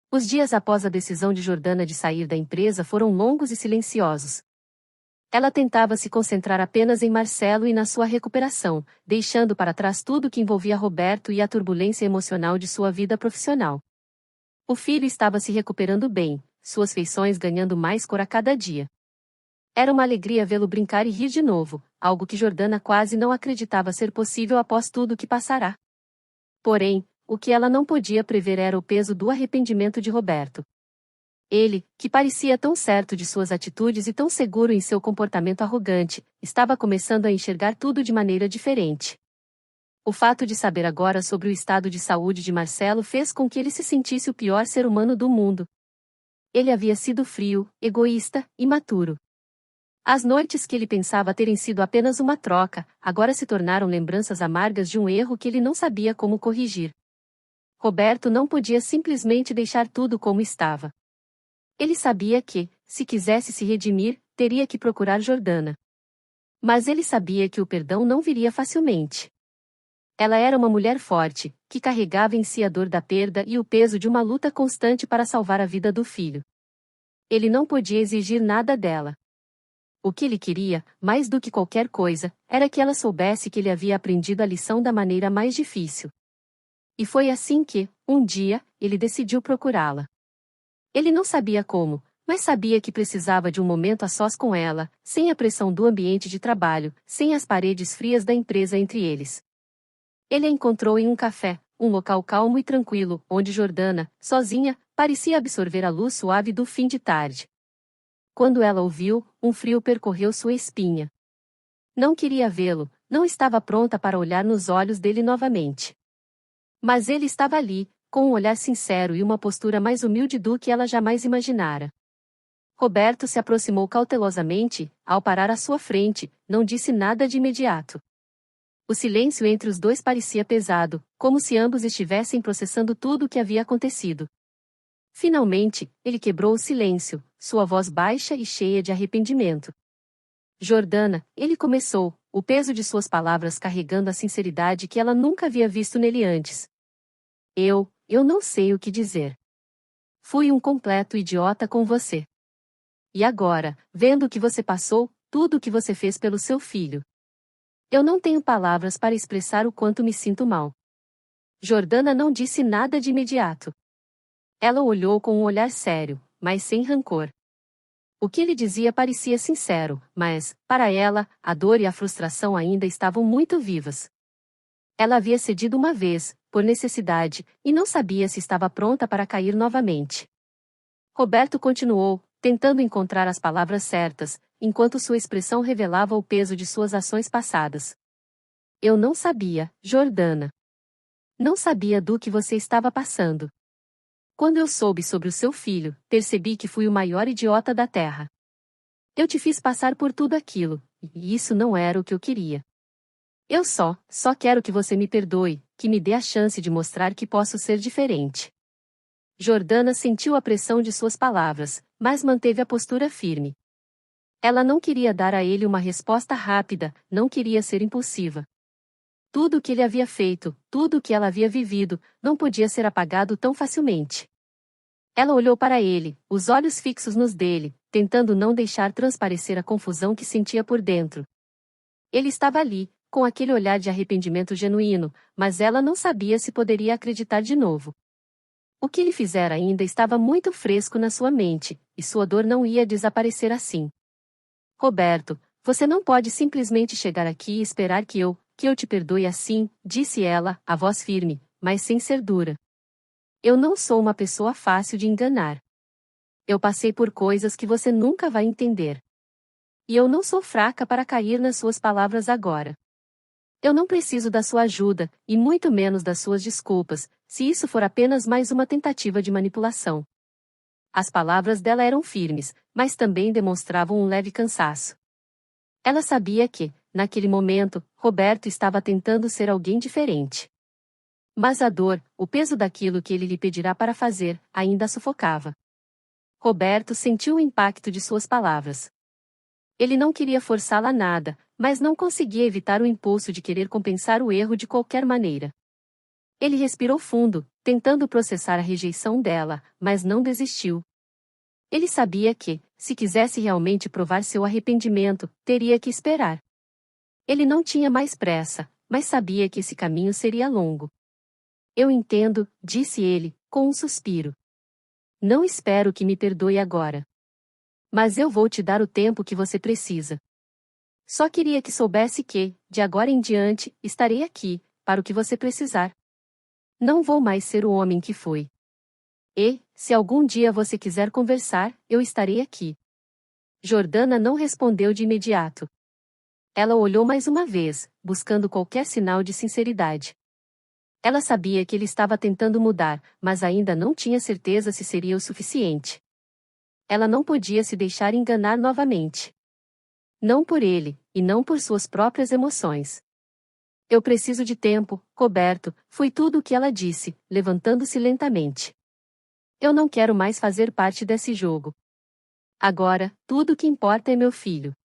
Os dias após a decisão de Jordana de sair da empresa foram longos e silenciosos. Ela tentava se concentrar apenas em Marcelo e na sua recuperação, deixando para trás tudo que envolvia Roberto e a turbulência emocional de sua vida profissional. O filho estava se recuperando bem, suas feições ganhando mais cor a cada dia. Era uma alegria vê-lo brincar e rir de novo, algo que Jordana quase não acreditava ser possível após tudo o que passará. Porém, o que ela não podia prever era o peso do arrependimento de Roberto. Ele, que parecia tão certo de suas atitudes e tão seguro em seu comportamento arrogante, estava começando a enxergar tudo de maneira diferente. O fato de saber agora sobre o estado de saúde de Marcelo fez com que ele se sentisse o pior ser humano do mundo. Ele havia sido frio, egoísta, imaturo. As noites que ele pensava terem sido apenas uma troca, agora se tornaram lembranças amargas de um erro que ele não sabia como corrigir. Roberto não podia simplesmente deixar tudo como estava. Ele sabia que, se quisesse se redimir, teria que procurar Jordana. Mas ele sabia que o perdão não viria facilmente. Ela era uma mulher forte, que carregava em si a dor da perda e o peso de uma luta constante para salvar a vida do filho. Ele não podia exigir nada dela. O que ele queria, mais do que qualquer coisa, era que ela soubesse que ele havia aprendido a lição da maneira mais difícil. E foi assim que, um dia, ele decidiu procurá-la. Ele não sabia como, mas sabia que precisava de um momento a sós com ela, sem a pressão do ambiente de trabalho, sem as paredes frias da empresa entre eles. Ele a encontrou em um café, um local calmo e tranquilo, onde Jordana, sozinha, parecia absorver a luz suave do fim de tarde. Quando ela o viu, um frio percorreu sua espinha. Não queria vê-lo, não estava pronta para olhar nos olhos dele novamente. Mas ele estava ali, com um olhar sincero e uma postura mais humilde do que ela jamais imaginara. Roberto se aproximou cautelosamente, ao parar à sua frente, não disse nada de imediato. O silêncio entre os dois parecia pesado, como se ambos estivessem processando tudo o que havia acontecido. Finalmente, ele quebrou o silêncio, sua voz baixa e cheia de arrependimento. Jordana, ele começou, o peso de suas palavras carregando a sinceridade que ela nunca havia visto nele antes. Eu não sei o que dizer. Fui um completo idiota com você. E agora, vendo o que você passou, tudo o que você fez pelo seu filho. Eu não tenho palavras para expressar o quanto me sinto mal. Jordana não disse nada de imediato. Ela o olhou com um olhar sério, mas sem rancor. O que ele dizia parecia sincero, mas, para ela, a dor e a frustração ainda estavam muito vivas. Ela havia cedido uma vez, por necessidade, e não sabia se estava pronta para cair novamente. Roberto continuou, tentando encontrar as palavras certas, enquanto sua expressão revelava o peso de suas ações passadas. Eu não sabia, Jordana. Não sabia do que você estava passando. Quando eu soube sobre o seu filho, percebi que fui o maior idiota da Terra. Eu te fiz passar por tudo aquilo, e isso não era o que eu queria. Eu só quero que você me perdoe, que me dê a chance de mostrar que posso ser diferente. Jordana sentiu a pressão de suas palavras, mas manteve a postura firme. Ela não queria dar a ele uma resposta rápida, não queria ser impulsiva. Tudo o que ele havia feito, tudo o que ela havia vivido, não podia ser apagado tão facilmente. Ela olhou para ele, os olhos fixos nos dele, tentando não deixar transparecer a confusão que sentia por dentro. Ele estava ali, com aquele olhar de arrependimento genuíno, mas ela não sabia se poderia acreditar de novo. O que ele fizera ainda estava muito fresco na sua mente, e sua dor não ia desaparecer assim. Roberto, você não pode simplesmente chegar aqui e esperar que eu te perdoe assim, disse ela, a voz firme, mas sem ser dura. Eu não sou uma pessoa fácil de enganar. Eu passei por coisas que você nunca vai entender. E eu não sou fraca para cair nas suas palavras agora. Eu não preciso da sua ajuda, e muito menos das suas desculpas, se isso for apenas mais uma tentativa de manipulação. As palavras dela eram firmes, mas também demonstravam um leve cansaço. Ela sabia que, naquele momento, Roberto estava tentando ser alguém diferente. Mas a dor, o peso daquilo que ele lhe pedirá para fazer, ainda a sufocava. Roberto sentiu o impacto de suas palavras. Ele não queria forçá-la a nada, mas não conseguia evitar o impulso de querer compensar o erro de qualquer maneira. Ele respirou fundo, tentando processar a rejeição dela, mas não desistiu. Ele sabia que, se quisesse realmente provar seu arrependimento, teria que esperar. Ele não tinha mais pressa, mas sabia que esse caminho seria longo. Eu entendo, disse ele, com um suspiro. Não espero que me perdoe agora. Mas eu vou te dar o tempo que você precisa. Só queria que soubesse que, de agora em diante, estarei aqui, para o que você precisar. Não vou mais ser o homem que foi. E, se algum dia você quiser conversar, eu estarei aqui. Jordana não respondeu de imediato. Ela olhou mais uma vez, buscando qualquer sinal de sinceridade. Ela sabia que ele estava tentando mudar, mas ainda não tinha certeza se seria o suficiente. Ela não podia se deixar enganar novamente. Não por ele, e não por suas próprias emoções. Eu preciso de tempo, Roberto, foi tudo o que ela disse, levantando-se lentamente. Eu não quero mais fazer parte desse jogo. Agora, tudo o que importa é meu filho.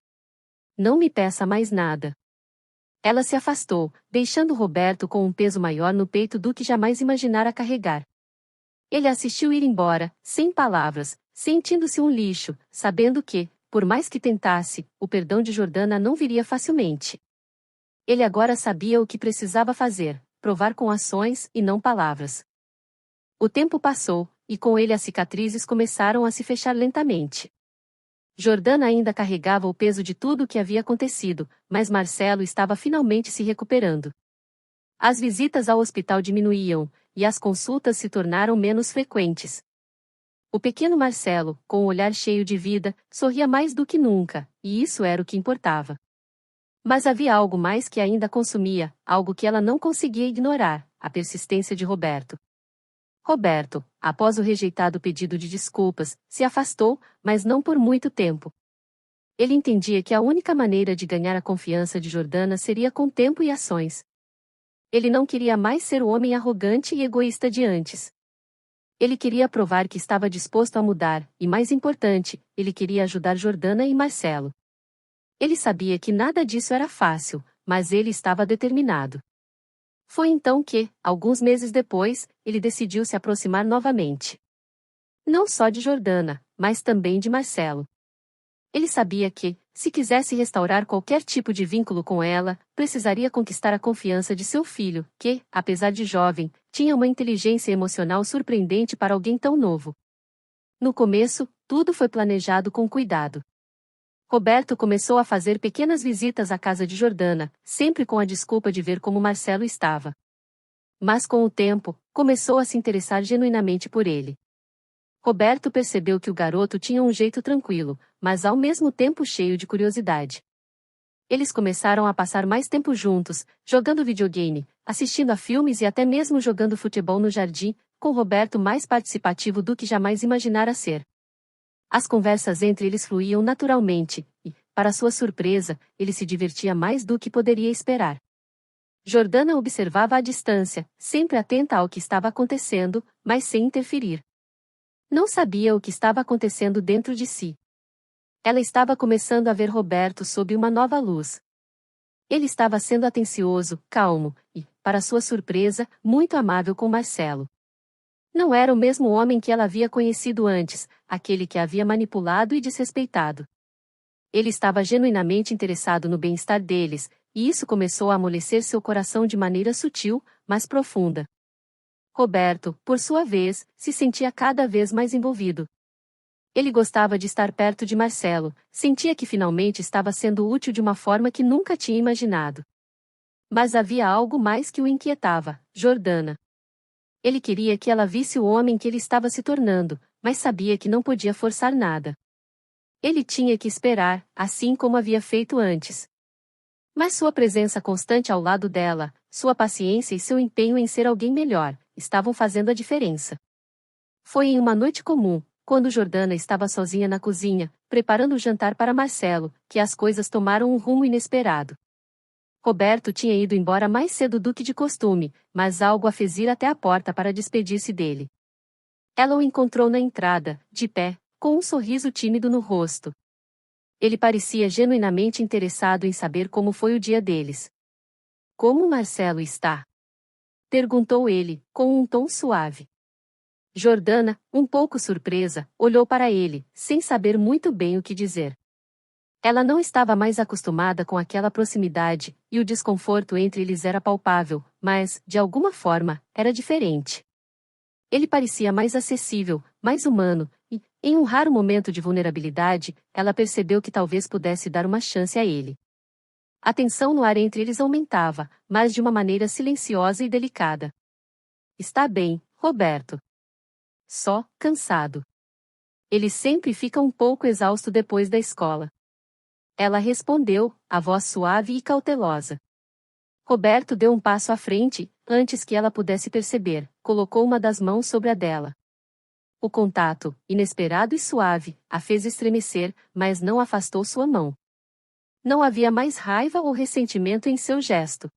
Não me peça mais nada. Ela se afastou, deixando Roberto com um peso maior no peito do que jamais imaginara carregar. Ele assistiu ir embora, sem palavras, sentindo-se um lixo, sabendo que, por mais que tentasse, o perdão de Jordana não viria facilmente. Ele agora sabia o que precisava fazer, provar com ações e não palavras. O tempo passou, e com ele as cicatrizes começaram a se fechar lentamente. Jordana ainda carregava o peso de tudo o que havia acontecido, mas Marcelo estava finalmente se recuperando. As visitas ao hospital diminuíam, e as consultas se tornaram menos frequentes. O pequeno Marcelo, com o olhar cheio de vida, sorria mais do que nunca, e isso era o que importava. Mas havia algo mais que ainda consumia, algo que ela não conseguia ignorar, a persistência de Roberto. Roberto, após o rejeitado pedido de desculpas, se afastou, mas não por muito tempo. Ele entendia que a única maneira de ganhar a confiança de Jordana seria com tempo e ações. Ele não queria mais ser o homem arrogante e egoísta de antes. Ele queria provar que estava disposto a mudar, e mais importante, ele queria ajudar Jordana e Marcelo. Ele sabia que nada disso era fácil, mas ele estava determinado. Foi então que, alguns meses depois, ele decidiu se aproximar novamente. Não só de Jordana, mas também de Marcelo. Ele sabia que, se quisesse restaurar qualquer tipo de vínculo com ela, precisaria conquistar a confiança de seu filho, que, apesar de jovem, tinha uma inteligência emocional surpreendente para alguém tão novo. No começo, tudo foi planejado com cuidado. Roberto começou a fazer pequenas visitas à casa de Jordana, sempre com a desculpa de ver como Marcelo estava. Mas com o tempo, começou a se interessar genuinamente por ele. Roberto percebeu que o garoto tinha um jeito tranquilo, mas ao mesmo tempo cheio de curiosidade. Eles começaram a passar mais tempo juntos, jogando videogame, assistindo a filmes e até mesmo jogando futebol no jardim, com Roberto mais participativo do que jamais imaginara ser. As conversas entre eles fluíam naturalmente, e, para sua surpresa, ele se divertia mais do que poderia esperar. Jordana observava à distância, sempre atenta ao que estava acontecendo, mas sem interferir. Não sabia o que estava acontecendo dentro de si. Ela estava começando a ver Roberto sob uma nova luz. Ele estava sendo atencioso, calmo, e, para sua surpresa, muito amável com Marcelo. Não era o mesmo homem que ela havia conhecido antes, aquele que a havia manipulado e desrespeitado. Ele estava genuinamente interessado no bem-estar deles, e isso começou a amolecer seu coração de maneira sutil, mas profunda. Roberto, por sua vez, se sentia cada vez mais envolvido. Ele gostava de estar perto de Marcelo, sentia que finalmente estava sendo útil de uma forma que nunca tinha imaginado. Mas havia algo mais que o inquietava: Jordana. Ele queria que ela visse o homem que ele estava se tornando, mas sabia que não podia forçar nada. Ele tinha que esperar, assim como havia feito antes. Mas sua presença constante ao lado dela, sua paciência e seu empenho em ser alguém melhor, estavam fazendo a diferença. Foi em uma noite comum, quando Jordana estava sozinha na cozinha, preparando o jantar para Marcelo, que as coisas tomaram um rumo inesperado. Roberto tinha ido embora mais cedo do que de costume, mas algo a fez ir até a porta para despedir-se dele. Ela o encontrou na entrada, de pé, com um sorriso tímido no rosto. Ele parecia genuinamente interessado em saber como foi o dia deles. Como Marcelo está? perguntou ele, com um tom suave. Jordana, um pouco surpresa, olhou para ele, sem saber muito bem o que dizer. Ela não estava mais acostumada com aquela proximidade, e o desconforto entre eles era palpável, mas, de alguma forma, era diferente. Ele parecia mais acessível, mais humano, e, em um raro momento de vulnerabilidade, ela percebeu que talvez pudesse dar uma chance a ele. A tensão no ar entre eles aumentava, mas de uma maneira silenciosa e delicada. Está bem, Roberto. Só, cansado. Ele sempre fica um pouco exausto depois da escola. Ela respondeu, a voz suave e cautelosa. Roberto deu um passo à frente, antes que ela pudesse perceber, colocou uma das mãos sobre a dela. O contato, inesperado e suave, a fez estremecer, mas não afastou sua mão. Não havia mais raiva ou ressentimento em seu gesto.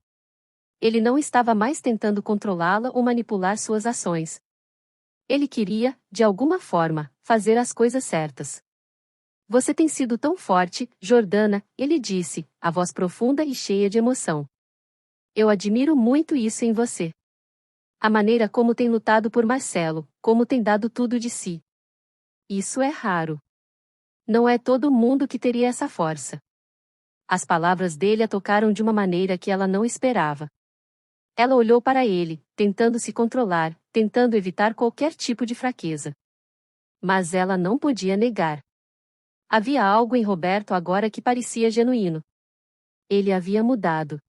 Ele não estava mais tentando controlá-la ou manipular suas ações. Ele queria, de alguma forma, fazer as coisas certas. Você tem sido tão forte, Jordana, ele disse, a voz profunda e cheia de emoção. Eu admiro muito isso em você. A maneira como tem lutado por Marcelo, como tem dado tudo de si. Isso é raro. Não é todo mundo que teria essa força. As palavras dele a tocaram de uma maneira que ela não esperava. Ela olhou para ele, tentando se controlar, tentando evitar qualquer tipo de fraqueza. Mas ela não podia negar. Havia algo em Roberto agora que parecia genuíno. Ele havia mudado.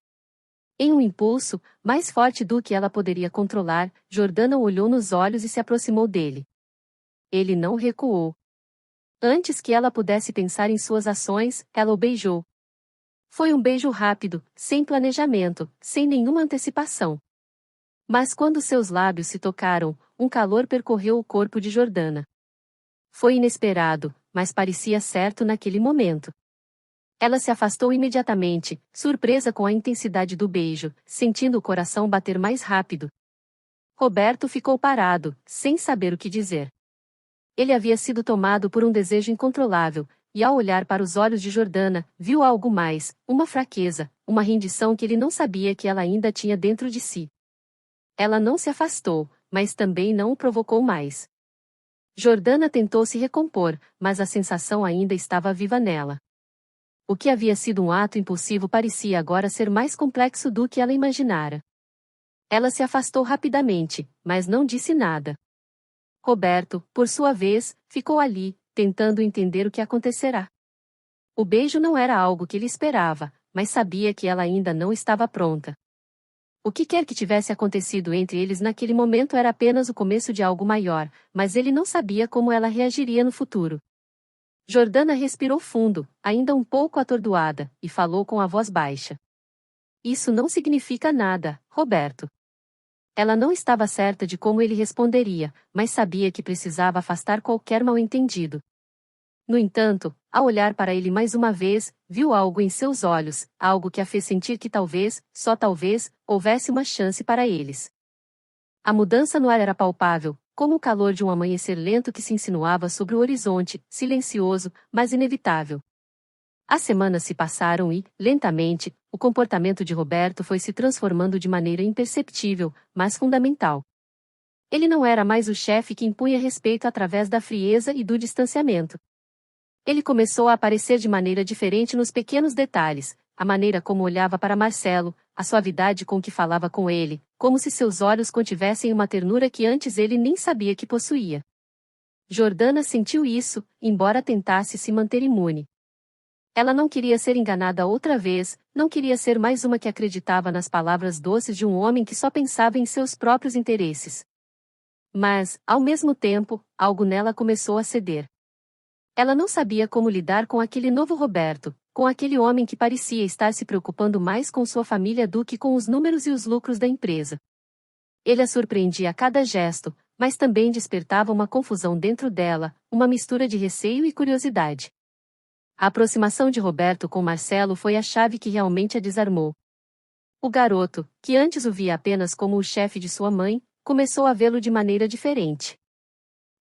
Em um impulso, mais forte do que ela poderia controlar, Jordana o olhou nos olhos e se aproximou dele. Ele não recuou. Antes que ela pudesse pensar em suas ações, ela o beijou. Foi um beijo rápido, sem planejamento, sem nenhuma antecipação. Mas quando seus lábios se tocaram, um calor percorreu o corpo de Jordana. Foi inesperado, mas parecia certo naquele momento. Ela se afastou imediatamente, surpresa com a intensidade do beijo, sentindo o coração bater mais rápido. Roberto ficou parado, sem saber o que dizer. Ele havia sido tomado por um desejo incontrolável, e ao olhar para os olhos de Jordana, viu algo mais, uma fraqueza, uma rendição que ele não sabia que ela ainda tinha dentro de si. Ela não se afastou, mas também não o provocou mais. Jordana tentou se recompor, mas a sensação ainda estava viva nela. O que havia sido um ato impulsivo parecia agora ser mais complexo do que ela imaginara. Ela se afastou rapidamente, mas não disse nada. Roberto, por sua vez, ficou ali, tentando entender o que acontecerá. O beijo não era algo que ele esperava, mas sabia que ela ainda não estava pronta. O que quer que tivesse acontecido entre eles naquele momento era apenas o começo de algo maior, mas ele não sabia como ela reagiria no futuro. Jordana respirou fundo, ainda um pouco atordoada, e falou com a voz baixa. Isso não significa nada, Roberto. Ela não estava certa de como ele responderia, mas sabia que precisava afastar qualquer mal-entendido. No entanto, ao olhar para ele mais uma vez, viu algo em seus olhos, algo que a fez sentir que talvez, só talvez, houvesse uma chance para eles. A mudança no ar era palpável, como o calor de um amanhecer lento que se insinuava sobre o horizonte, silencioso, mas inevitável. As semanas se passaram e, lentamente, o comportamento de Roberto foi se transformando de maneira imperceptível, mas fundamental. Ele não era mais o chefe que impunha respeito através da frieza e do distanciamento. Ele começou a aparecer de maneira diferente nos pequenos detalhes, a maneira como olhava para Marcelo, a suavidade com que falava com ele, como se seus olhos contivessem uma ternura que antes ele nem sabia que possuía. Jordana sentiu isso, embora tentasse se manter imune. Ela não queria ser enganada outra vez, não queria ser mais uma que acreditava nas palavras doces de um homem que só pensava em seus próprios interesses. Mas, ao mesmo tempo, algo nela começou a ceder. Ela não sabia como lidar com aquele novo Roberto, com aquele homem que parecia estar se preocupando mais com sua família do que com os números e os lucros da empresa. Ele a surpreendia a cada gesto, mas também despertava uma confusão dentro dela, uma mistura de receio e curiosidade. A aproximação de Roberto com Marcelo foi a chave que realmente a desarmou. O garoto, que antes o via apenas como o chefe de sua mãe, começou a vê-lo de maneira diferente.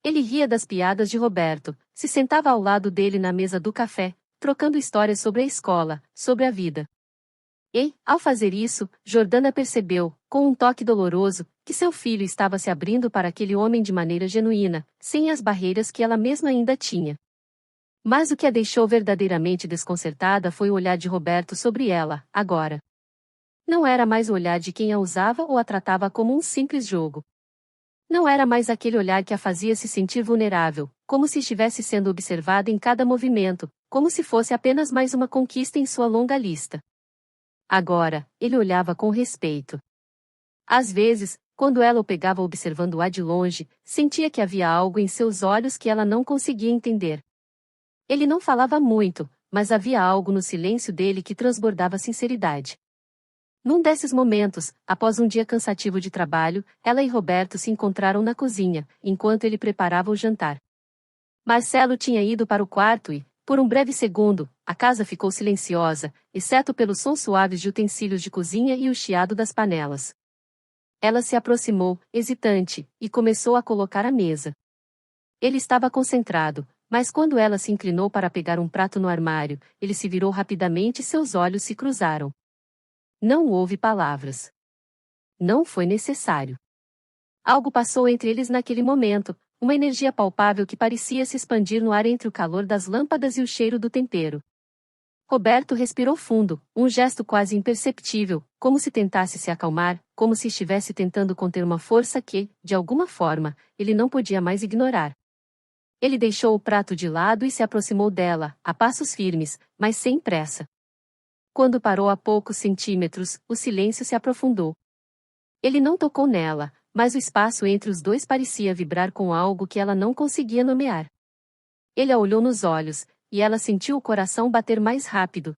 Ele ria das piadas de Roberto, se sentava ao lado dele na mesa do café, trocando histórias sobre a escola, sobre a vida. E, ao fazer isso, Jordana percebeu, com um toque doloroso, que seu filho estava se abrindo para aquele homem de maneira genuína, sem as barreiras que ela mesma ainda tinha. Mas o que a deixou verdadeiramente desconcertada foi o olhar de Roberto sobre ela, agora. Não era mais o olhar de quem a usava ou a tratava como um simples jogo. Não era mais aquele olhar que a fazia se sentir vulnerável, como se estivesse sendo observada em cada movimento, como se fosse apenas mais uma conquista em sua longa lista. Agora, ele olhava com respeito. Às vezes, quando ela o pegava observando-a de longe, sentia que havia algo em seus olhos que ela não conseguia entender. Ele não falava muito, mas havia algo no silêncio dele que transbordava sinceridade. Num desses momentos, após um dia cansativo de trabalho, ela e Roberto se encontraram na cozinha, enquanto ele preparava o jantar. Marcelo tinha ido para o quarto e, por um breve segundo, a casa ficou silenciosa, exceto pelos sons suaves de utensílios de cozinha e o chiado das panelas. Ela se aproximou, hesitante, e começou a colocar a mesa. Ele estava concentrado, mas quando ela se inclinou para pegar um prato no armário, ele se virou rapidamente e seus olhos se cruzaram. Não houve palavras. Não foi necessário. Algo passou entre eles naquele momento, uma energia palpável que parecia se expandir no ar entre o calor das lâmpadas e o cheiro do tempero. Roberto respirou fundo, um gesto quase imperceptível, como se tentasse se acalmar, como se estivesse tentando conter uma força que, de alguma forma, ele não podia mais ignorar. Ele deixou o prato de lado e se aproximou dela, a passos firmes, mas sem pressa. Quando parou a poucos centímetros, o silêncio se aprofundou. Ele não tocou nela, mas o espaço entre os dois parecia vibrar com algo que ela não conseguia nomear. Ele a olhou nos olhos, e ela sentiu o coração bater mais rápido.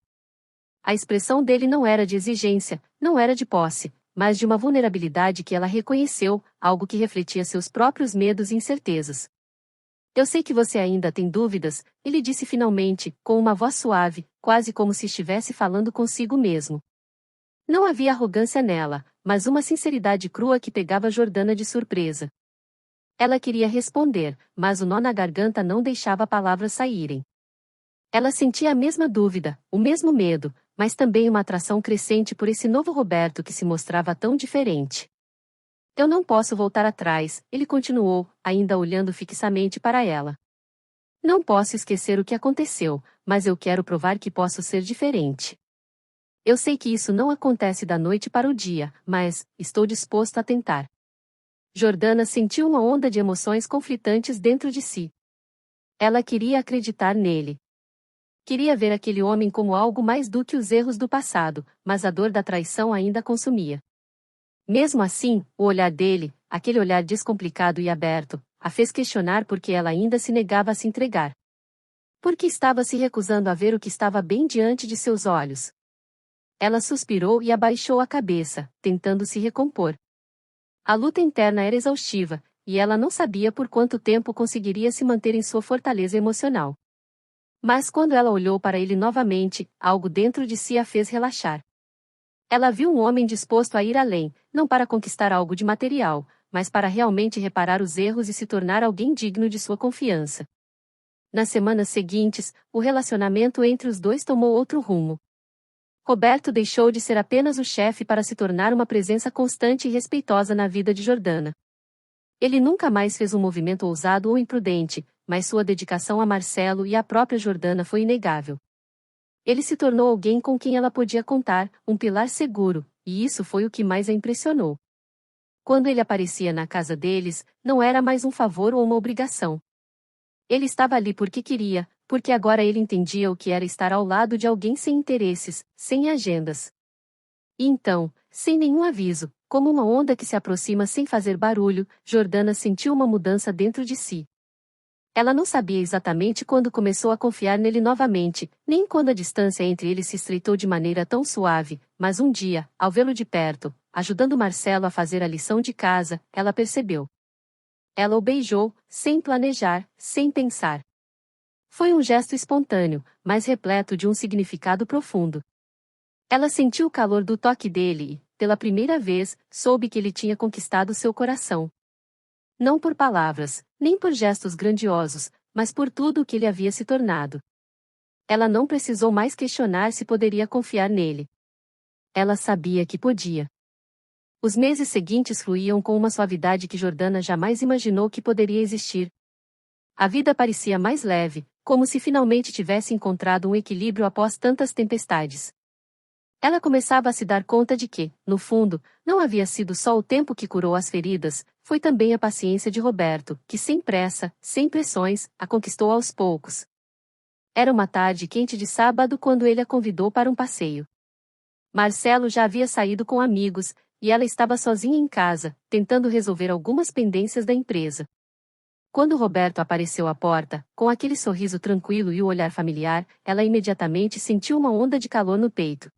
A expressão dele não era de exigência, não era de posse, mas de uma vulnerabilidade que ela reconheceu, algo que refletia seus próprios medos e incertezas. Eu sei que você ainda tem dúvidas, ele disse finalmente, com uma voz suave, quase como se estivesse falando consigo mesmo. Não havia arrogância nela, mas uma sinceridade crua que pegava Jordana de surpresa. Ela queria responder, mas o nó na garganta não deixava palavras saírem. Ela sentia a mesma dúvida, o mesmo medo, mas também uma atração crescente por esse novo Roberto que se mostrava tão diferente. Eu não posso voltar atrás, ele continuou, ainda olhando fixamente para ela. Não posso esquecer o que aconteceu, mas eu quero provar que posso ser diferente. Eu sei que isso não acontece da noite para o dia, mas estou disposto a tentar. Jordana sentiu uma onda de emoções conflitantes dentro de si. Ela queria acreditar nele. Queria ver aquele homem como algo mais do que os erros do passado, mas a dor da traição ainda a consumia. Mesmo assim, o olhar dele, aquele olhar descomplicado e aberto, a fez questionar por que ela ainda se negava a se entregar. Por que estava se recusando a ver o que estava bem diante de seus olhos? Ela suspirou e abaixou a cabeça, tentando se recompor. A luta interna era exaustiva, e ela não sabia por quanto tempo conseguiria se manter em sua fortaleza emocional. Mas quando ela olhou para ele novamente, algo dentro de si a fez relaxar. Ela viu um homem disposto a ir além, não para conquistar algo de material, mas para realmente reparar os erros e se tornar alguém digno de sua confiança. Nas semanas seguintes, o relacionamento entre os dois tomou outro rumo. Roberto deixou de ser apenas o chefe para se tornar uma presença constante e respeitosa na vida de Jordana. Ele nunca mais fez um movimento ousado ou imprudente, mas sua dedicação a Marcelo e à própria Jordana foi inegável. Ele se tornou alguém com quem ela podia contar, um pilar seguro, e isso foi o que mais a impressionou. Quando ele aparecia na casa deles, não era mais um favor ou uma obrigação. Ele estava ali porque queria, porque agora ele entendia o que era estar ao lado de alguém sem interesses, sem agendas. E então, sem nenhum aviso, como uma onda que se aproxima sem fazer barulho, Jordana sentiu uma mudança dentro de si. Ela não sabia exatamente quando começou a confiar nele novamente, nem quando a distância entre eles se estreitou de maneira tão suave, mas um dia, ao vê-lo de perto, ajudando Marcelo a fazer a lição de casa, ela percebeu. Ela o beijou, sem planejar, sem pensar. Foi um gesto espontâneo, mas repleto de um significado profundo. Ela sentiu o calor do toque dele e, pela primeira vez, soube que ele tinha conquistado seu coração. Não por palavras, nem por gestos grandiosos, mas por tudo o que ele havia se tornado. Ela não precisou mais questionar se poderia confiar nele. Ela sabia que podia. Os meses seguintes fluíam com uma suavidade que Jordana jamais imaginou que poderia existir. A vida parecia mais leve, como se finalmente tivesse encontrado um equilíbrio após tantas tempestades. Ela começava a se dar conta de que, no fundo, não havia sido só o tempo que curou as feridas, foi também a paciência de Roberto, que sem pressa, sem pressões, a conquistou aos poucos. Era uma tarde quente de sábado quando ele a convidou para um passeio. Marcelo já havia saído com amigos, e ela estava sozinha em casa, tentando resolver algumas pendências da empresa. Quando Roberto apareceu à porta, com aquele sorriso tranquilo e o olhar familiar, ela imediatamente sentiu uma onda de calor no peito.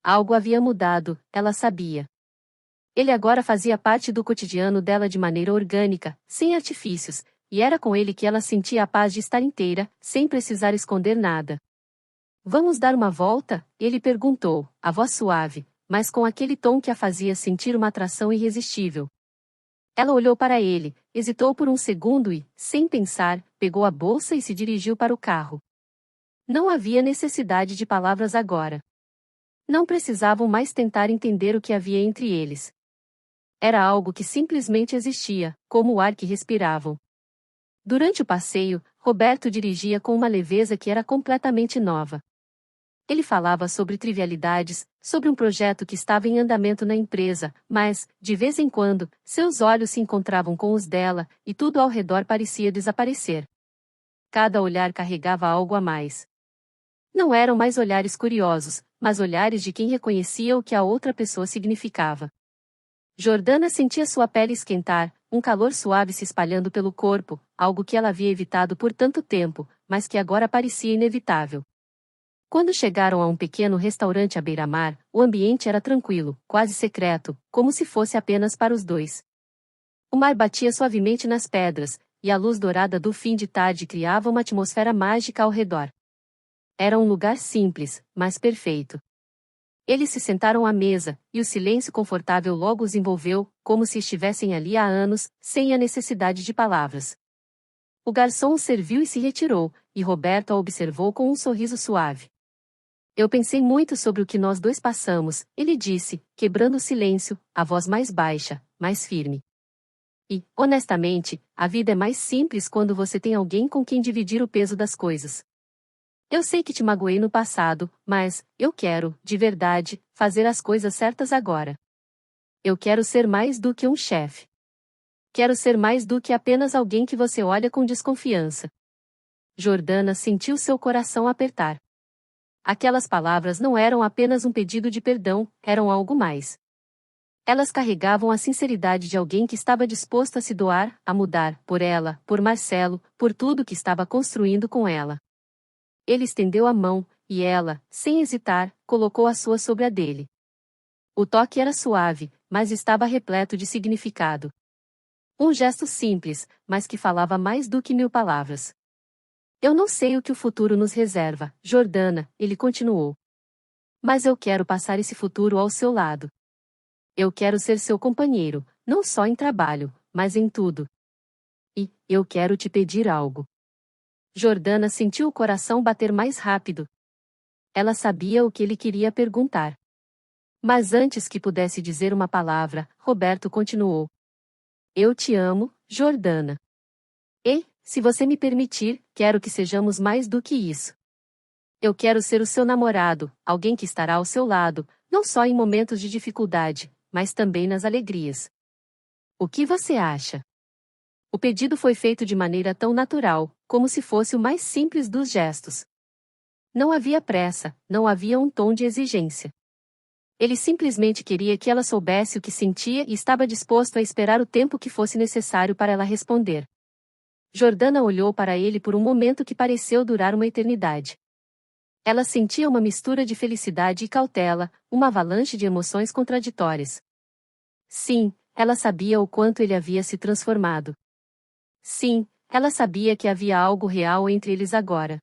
Algo havia mudado, ela sabia. Ele agora fazia parte do cotidiano dela de maneira orgânica, sem artifícios, e era com ele que ela sentia a paz de estar inteira, sem precisar esconder nada. Vamos dar uma volta? Ele perguntou, a voz suave, mas com aquele tom que a fazia sentir uma atração irresistível. Ela olhou para ele, hesitou por um segundo e, sem pensar, pegou a bolsa e se dirigiu para o carro. Não havia necessidade de palavras agora. Não precisavam mais tentar entender o que havia entre eles. Era algo que simplesmente existia, como o ar que respiravam. Durante o passeio, Roberto dirigia com uma leveza que era completamente nova. Ele falava sobre trivialidades, sobre um projeto que estava em andamento na empresa, mas, de vez em quando, seus olhos se encontravam com os dela, e tudo ao redor parecia desaparecer. Cada olhar carregava algo a mais. Não eram mais olhares curiosos, mas olhares de quem reconhecia o que a outra pessoa significava. Jordana sentia sua pele esquentar, um calor suave se espalhando pelo corpo, algo que ela havia evitado por tanto tempo, mas que agora parecia inevitável. Quando chegaram a um pequeno restaurante à beira-mar, o ambiente era tranquilo, quase secreto, como se fosse apenas para os dois. O mar batia suavemente nas pedras, e a luz dourada do fim de tarde criava uma atmosfera mágica ao redor. Era um lugar simples, mas perfeito. Eles se sentaram à mesa, e o silêncio confortável logo os envolveu, como se estivessem ali há anos, sem a necessidade de palavras. O garçom os serviu e se retirou, e Roberto a observou com um sorriso suave. Eu pensei muito sobre o que nós dois passamos, ele disse, quebrando o silêncio, a voz mais baixa, mais firme. E, honestamente, a vida é mais simples quando você tem alguém com quem dividir o peso das coisas. Eu sei que te magoei no passado, mas, eu quero, de verdade, fazer as coisas certas agora. Eu quero ser mais do que um chefe. Quero ser mais do que apenas alguém que você olha com desconfiança. Jordana sentiu seu coração apertar. Aquelas palavras não eram apenas um pedido de perdão, eram algo mais. Elas carregavam a sinceridade de alguém que estava disposto a se doar, a mudar, por ela, por Marcelo, por tudo que estava construindo com ela. Ele estendeu a mão, e ela, sem hesitar, colocou a sua sobre a dele. O toque era suave, mas estava repleto de significado. Um gesto simples, mas que falava mais do que 1000 palavras. Eu não sei o que o futuro nos reserva, Jordana, ele continuou. Mas eu quero passar esse futuro ao seu lado. Eu quero ser seu companheiro, não só em trabalho, mas em tudo. E, eu quero te pedir algo. Jordana sentiu o coração bater mais rápido. Ela sabia o que ele queria perguntar. Mas antes que pudesse dizer uma palavra, Roberto continuou. Eu te amo, Jordana. E, se você me permitir, quero que sejamos mais do que isso. Eu quero ser o seu namorado, alguém que estará ao seu lado, não só em momentos de dificuldade, mas também nas alegrias. O que você acha? O pedido foi feito de maneira tão natural, como se fosse o mais simples dos gestos. Não havia pressa, não havia um tom de exigência. Ele simplesmente queria que ela soubesse o que sentia e estava disposto a esperar o tempo que fosse necessário para ela responder. Jordana olhou para ele por um momento que pareceu durar uma eternidade. Ela sentia uma mistura de felicidade e cautela, uma avalanche de emoções contraditórias. Sim, ela sabia o quanto ele havia se transformado. Sim, ela sabia que havia algo real entre eles agora.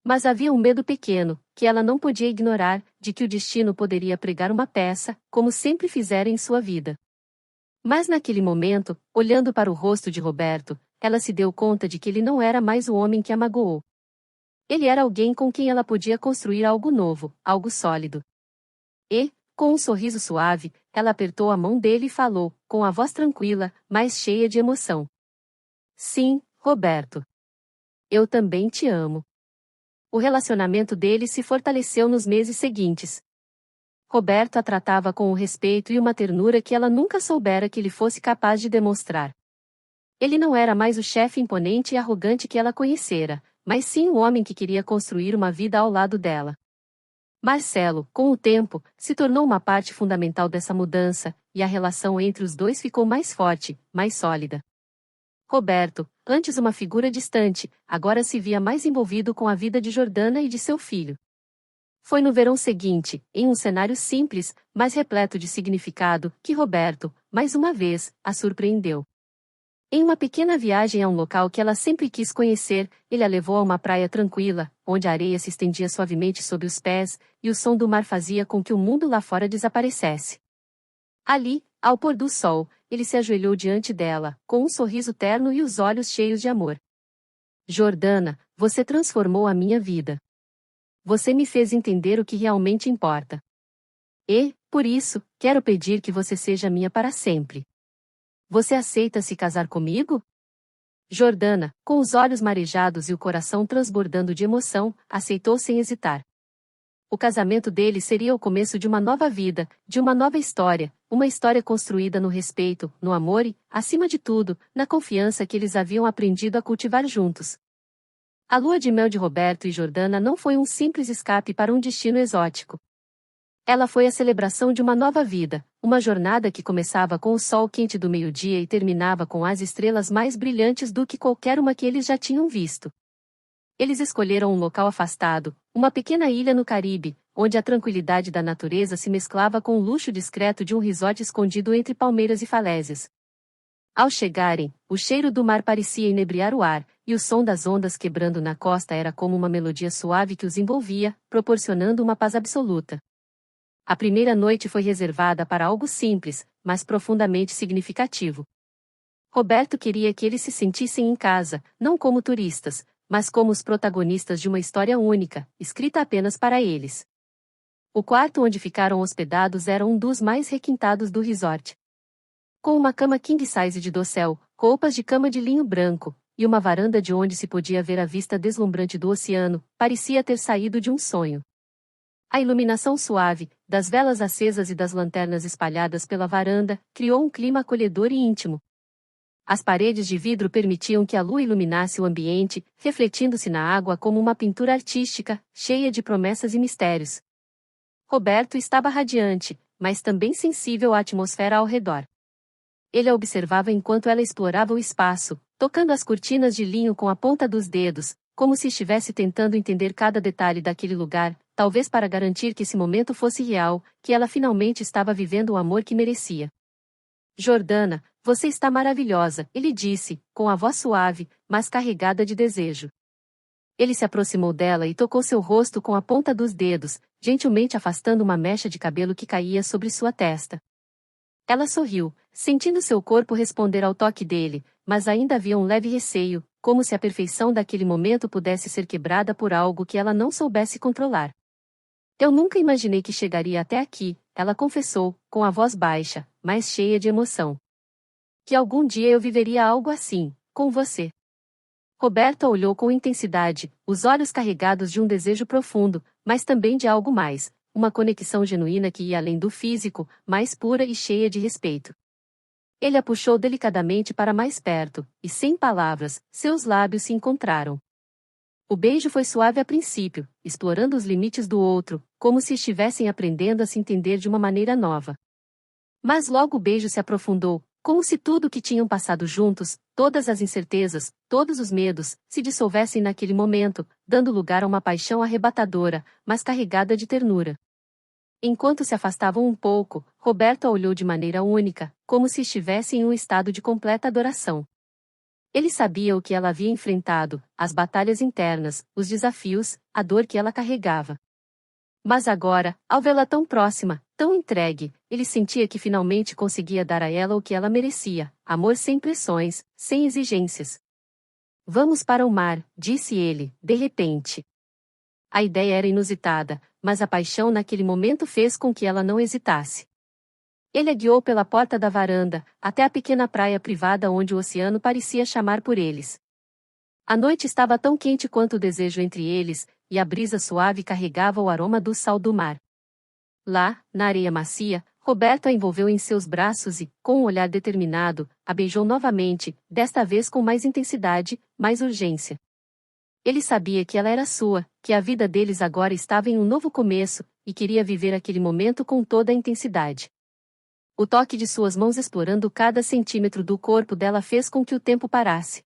Mas havia um medo pequeno, que ela não podia ignorar, de que o destino poderia pregar uma peça, como sempre fizera em sua vida. Mas naquele momento, olhando para o rosto de Roberto, ela se deu conta de que ele não era mais o homem que a magoou. Ele era alguém com quem ela podia construir algo novo, algo sólido. E, com um sorriso suave, ela apertou a mão dele e falou, com a voz tranquila, mas cheia de emoção. Sim, Roberto. Eu também te amo. O relacionamento deles se fortaleceu nos meses seguintes. Roberto a tratava com o respeito e uma ternura que ela nunca soubera que ele fosse capaz de demonstrar. Ele não era mais o chefe imponente e arrogante que ela conhecera, mas sim o homem que queria construir uma vida ao lado dela. Marcelo, com o tempo, se tornou uma parte fundamental dessa mudança, e a relação entre os dois ficou mais forte, mais sólida. Roberto, antes uma figura distante, agora se via mais envolvido com a vida de Jordana e de seu filho. Foi no verão seguinte, em um cenário simples, mas repleto de significado, que Roberto, mais uma vez, a surpreendeu. Em uma pequena viagem a um local que ela sempre quis conhecer, ele a levou a uma praia tranquila, onde a areia se estendia suavemente sob os pés, e o som do mar fazia com que o mundo lá fora desaparecesse. Ali, ao pôr do sol, ele se ajoelhou diante dela, com um sorriso terno e os olhos cheios de amor. Jordana, você transformou a minha vida. Você me fez entender o que realmente importa. E, por isso, quero pedir que você seja minha para sempre. Você aceita se casar comigo? Jordana, com os olhos marejados e o coração transbordando de emoção, aceitou sem hesitar. O casamento deles seria o começo de uma nova vida, de uma nova história, uma história construída no respeito, no amor e, acima de tudo, na confiança que eles haviam aprendido a cultivar juntos. A lua de mel de Roberto e Jordana não foi um simples escape para um destino exótico. Ela foi a celebração de uma nova vida, uma jornada que começava com o sol quente do meio-dia e terminava com as estrelas mais brilhantes do que qualquer uma que eles já tinham visto. Eles escolheram um local afastado, uma pequena ilha no Caribe, onde a tranquilidade da natureza se mesclava com o luxo discreto de um resort escondido entre palmeiras e falésias. Ao chegarem, o cheiro do mar parecia inebriar o ar, e o som das ondas quebrando na costa era como uma melodia suave que os envolvia, proporcionando uma paz absoluta. A primeira noite foi reservada para algo simples, mas profundamente significativo. Roberto queria que eles se sentissem em casa, não como turistas, mas como os protagonistas de uma história única, escrita apenas para eles. O quarto onde ficaram hospedados era um dos mais requintados do resort. Com uma cama king size de dossel, roupas de cama de linho branco, e uma varanda de onde se podia ver a vista deslumbrante do oceano, parecia ter saído de um sonho. A iluminação suave, das velas acesas e das lanternas espalhadas pela varanda, criou um clima acolhedor e íntimo. As paredes de vidro permitiam que a lua iluminasse o ambiente, refletindo-se na água como uma pintura artística, cheia de promessas e mistérios. Roberto estava radiante, mas também sensível à atmosfera ao redor. Ele a observava enquanto ela explorava o espaço, tocando as cortinas de linho com a ponta dos dedos, como se estivesse tentando entender cada detalhe daquele lugar, talvez para garantir que esse momento fosse real, que ela finalmente estava vivendo o amor que merecia. Jordana, você está maravilhosa, ele disse, com a voz suave, mas carregada de desejo. Ele se aproximou dela e tocou seu rosto com a ponta dos dedos, gentilmente afastando uma mecha de cabelo que caía sobre sua testa. Ela sorriu, sentindo seu corpo responder ao toque dele, mas ainda havia um leve receio, como se a perfeição daquele momento pudesse ser quebrada por algo que ela não soubesse controlar. Eu nunca imaginei que chegaria até aqui, ela confessou, com a voz baixa, mas cheia de emoção. Que algum dia eu viveria algo assim, com você. Roberto a olhou com intensidade, os olhos carregados de um desejo profundo, mas também de algo mais, uma conexão genuína que ia além do físico, mais pura e cheia de respeito. Ele a puxou delicadamente para mais perto, e sem palavras, seus lábios se encontraram. O beijo foi suave a princípio, explorando os limites do outro, como se estivessem aprendendo a se entender de uma maneira nova. Mas logo o beijo se aprofundou, como se tudo o que tinham passado juntos, todas as incertezas, todos os medos, se dissolvessem naquele momento, dando lugar a uma paixão arrebatadora, mas carregada de ternura. Enquanto se afastavam um pouco, Roberto a olhou de maneira única, como se estivesse em um estado de completa adoração. Ele sabia o que ela havia enfrentado, as batalhas internas, os desafios, a dor que ela carregava. Mas agora, ao vê-la tão próxima, tão entregue, ele sentia que finalmente conseguia dar a ela o que ela merecia, amor sem pressões, sem exigências. Vamos para o mar, disse ele, de repente. A ideia era inusitada, mas a paixão naquele momento fez com que ela não hesitasse. Ele a guiou pela porta da varanda, até a pequena praia privada onde o oceano parecia chamar por eles. A noite estava tão quente quanto o desejo entre eles, e a brisa suave carregava o aroma do sal do mar. Lá, na areia macia, Roberto a envolveu em seus braços e, com um olhar determinado, a beijou novamente, desta vez com mais intensidade, mais urgência. Ele sabia que ela era sua, que a vida deles agora estava em um novo começo, e queria viver aquele momento com toda a intensidade. O toque de suas mãos explorando cada centímetro do corpo dela fez com que o tempo parasse.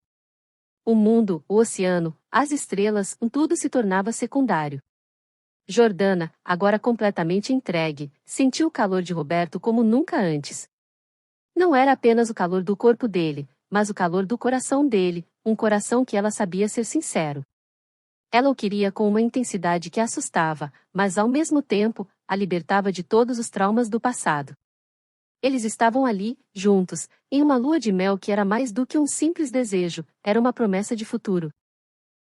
O mundo, o oceano, as estrelas, tudo se tornava secundário. Jordana, agora completamente entregue, sentiu o calor de Roberto como nunca antes. Não era apenas o calor do corpo dele, mas o calor do coração dele, um coração que ela sabia ser sincero. Ela o queria com uma intensidade que assustava, mas ao mesmo tempo, a libertava de todos os traumas do passado. Eles estavam ali, juntos, em uma lua de mel que era mais do que um simples desejo, era uma promessa de futuro.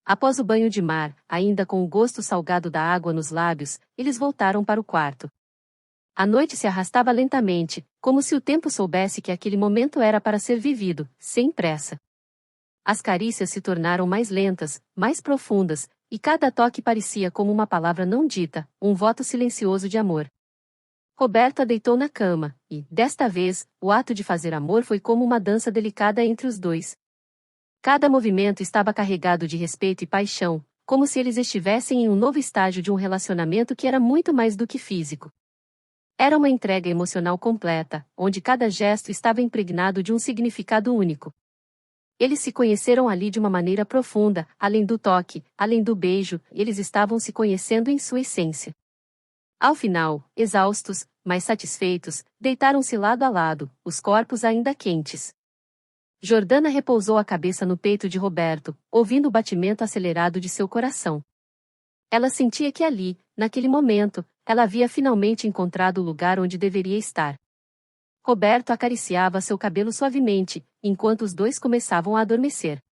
Após o banho de mar, ainda com o gosto salgado da água nos lábios, eles voltaram para o quarto. A noite se arrastava lentamente, como se o tempo soubesse que aquele momento era para ser vivido, sem pressa. As carícias se tornaram mais lentas, mais profundas, e cada toque parecia como uma palavra não dita, um voto silencioso de amor. Roberto a deitou na cama, e, desta vez, o ato de fazer amor foi como uma dança delicada entre os dois. Cada movimento estava carregado de respeito e paixão, como se eles estivessem em um novo estágio de um relacionamento que era muito mais do que físico. Era uma entrega emocional completa, onde cada gesto estava impregnado de um significado único. Eles se conheceram ali de uma maneira profunda, além do toque, além do beijo, eles estavam se conhecendo em sua essência. Ao final, exaustos, mas satisfeitos, deitaram-se lado a lado, os corpos ainda quentes. Jordana repousou a cabeça no peito de Roberto, ouvindo o batimento acelerado de seu coração. Ela sentia que ali, naquele momento, ela havia finalmente encontrado o lugar onde deveria estar. Roberto acariciava seu cabelo suavemente, enquanto os dois começavam a adormecer.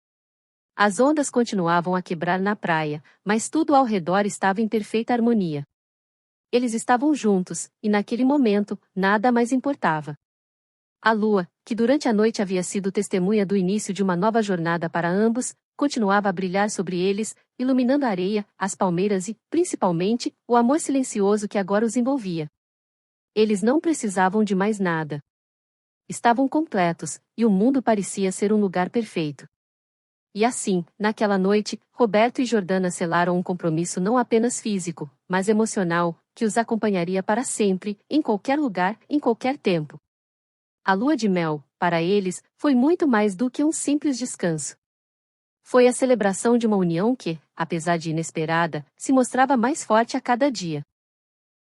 As ondas continuavam a quebrar na praia, mas tudo ao redor estava em perfeita harmonia. Eles estavam juntos, e naquele momento, nada mais importava. A lua, que durante a noite havia sido testemunha do início de uma nova jornada para ambos, continuava a brilhar sobre eles, iluminando a areia, as palmeiras e, principalmente, o amor silencioso que agora os envolvia. Eles não precisavam de mais nada. Estavam completos, e o mundo parecia ser um lugar perfeito. E assim, naquela noite, Roberto e Jordana selaram um compromisso não apenas físico, mas emocional, que os acompanharia para sempre, em qualquer lugar, em qualquer tempo. A lua de mel, para eles, foi muito mais do que um simples descanso. Foi a celebração de uma união que, apesar de inesperada, se mostrava mais forte a cada dia.